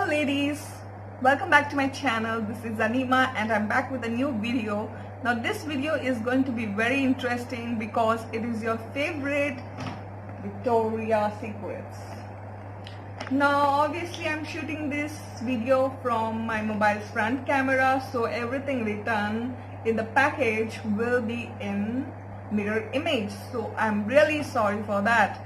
ladies, welcome back to my channel. This is Anima and I'm back with a new video. Now this video is going to be very interesting because it is your favorite Victoria's Secrets. Now obviously I'm shooting this video from my mobile's front camera, so everything written in the package will be in mirror image, so I'm really sorry for that.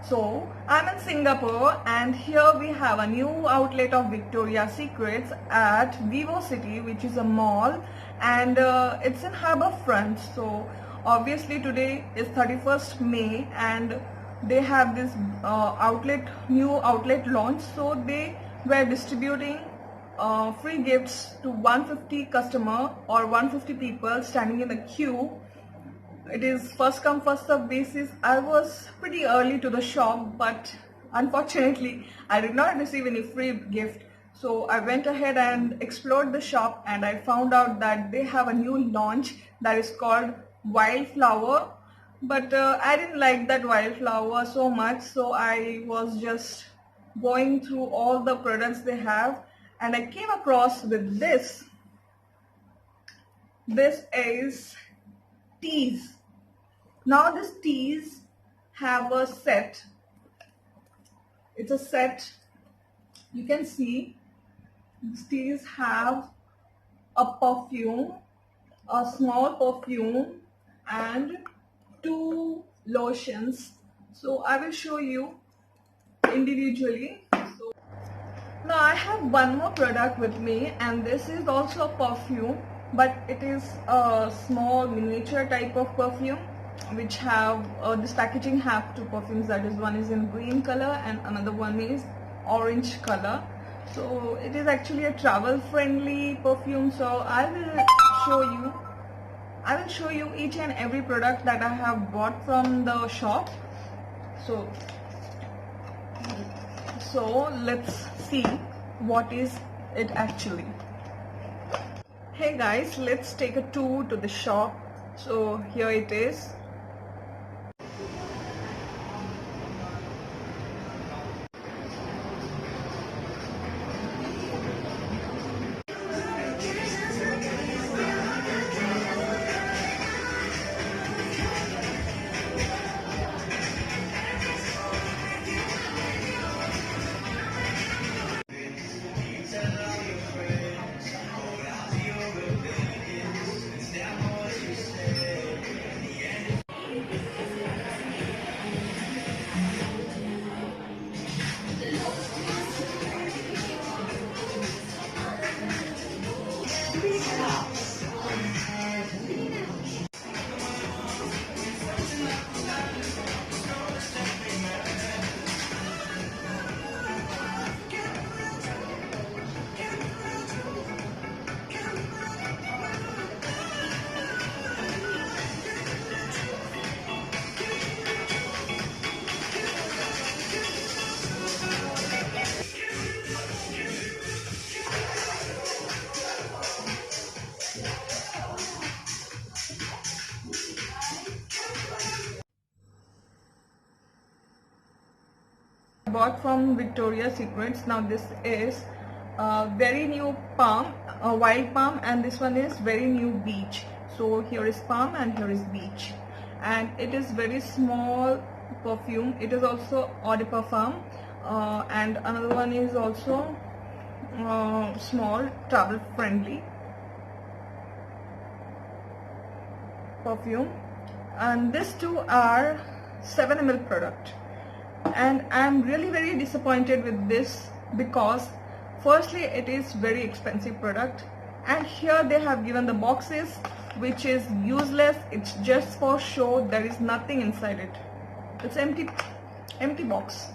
So I'm in Singapore and here we have a new outlet of Victoria's Secrets at Vivo City, which is a mall, and it's in Harbourfront. So obviously today is 31st May and they have this new outlet launch, so they were distributing free gifts to 150 customer or 150 people standing in the queue. It is first come first serve basis. I was pretty early to the shop, but unfortunately I did not receive any free gift. So I went ahead and explored the shop and I found out that they have a new launch that is called Wildflower. But I didn't like that Wildflower so much, so I was just going through all the products they have and I came across with this. This is teas. Now this teas have a set. It's a set. You can see these teas have a perfume, a small perfume and two lotions. So I will show you individually. So now I have one more product with me, and this is also a perfume, but it is a small miniature type of perfume which have this packaging have two perfumes, that is, one is in green color and another one is orange color. So it is actually a travel friendly perfume. So I will show you each and every product that I have bought from the shop. So let's see what is it actually. Hey guys, let's take a tour to the shop. So here it is. Bought from Victoria's Secrets. Now this is very new palm, wild palm, and this one is very new beach. So here is palm and here is beach, and it is very small perfume. It is also eau de parfum, and another one is also small travel friendly perfume, and these two are 7 ml product. And I'm really very disappointed with this because firstly it is very expensive product, and here they have given the boxes which is useless. It's just for show. There is nothing inside it. It's empty box.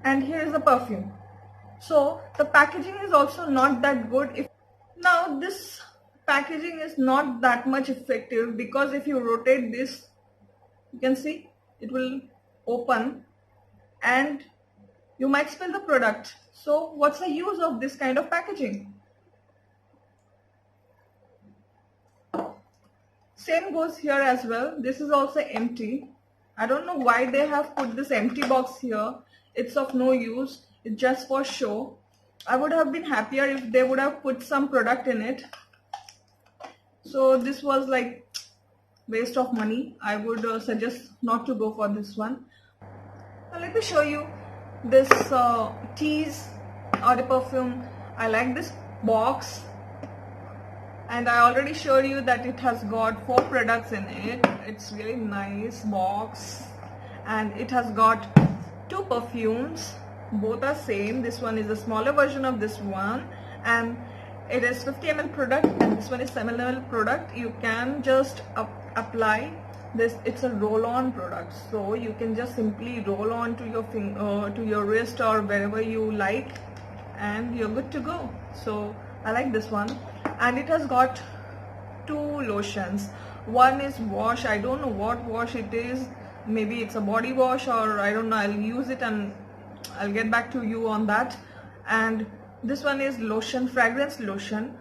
And here is the perfume. So the packaging is also not that good. Now this packaging is not that much effective because if you rotate this, you can see it will open and you might spill the product. So what's the use of this kind of packaging? Same goes here as well. This is also empty. I don't know why they have put this empty box here. it's of no use. It's just for show. I would have been happier if they would have put some product in it. So this was like waste of money. I would suggest not to go for this one. Now let me show you this tease or the perfume. I like this box, and I already showed you that it has got 4 products in it. It's really nice box, and it has got 2 perfumes. Both are same. This one is a smaller version of this one, and it is 50 ml product, and this one is 7 ml product. You can just apply this. It's a roll-on product, so you can just simply roll on to your to your wrist or wherever you like, and you're good to go. So I like this one. And it has got 2 lotions. One is wash. I don't know what wash it is. Maybe it's a body wash, or I don't know. I'll use it and I'll get back to you on that. And this one is lotion, fragrance lotion.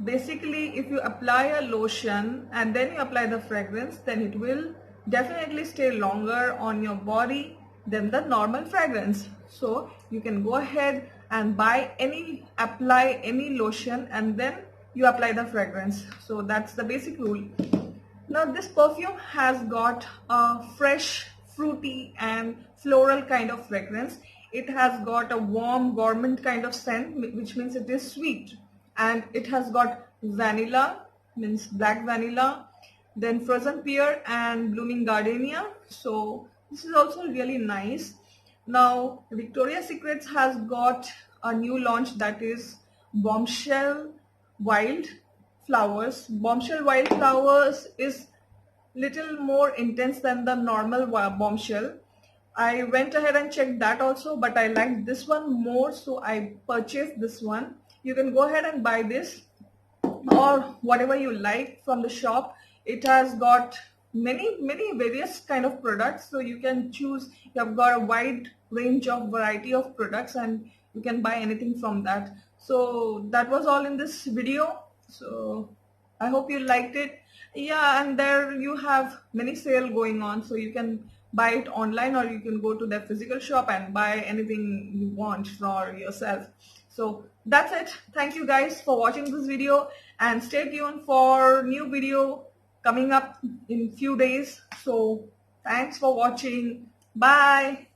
Basically, if you apply a lotion and then you apply the fragrance, then it will definitely stay longer on your body than the normal fragrance. So you can go ahead and apply any lotion, and then you apply the fragrance. So that's the basic rule. Now this perfume has got a fresh, fruity and floral kind of fragrance. It has got a warm gourmand kind of scent, which means it is sweet, and it has got vanilla, means black vanilla, then frozen pear and blooming gardenia. So this is also really nice. Now Victoria's Secret has got a new launch, that is Bombshell Wild Flowers. Bombshell Wild Flowers is little more intense than the normal Bombshell. I went ahead and checked that also, but I liked this one more, so I purchased this one. You can go ahead and buy this or whatever you like from the shop. It has got many various kind of products, so you can choose. You have got a wide range of variety of products, and you can buy anything from that. So that was all in this video. So I hope you liked it. Yeah, and there you have many sale going on, so you can buy it online, or you can go to their physical shop and buy anything you want for yourself. So that's it. Thank you guys for watching this video, and stay tuned for new video coming up in few days. So thanks for watching. Bye.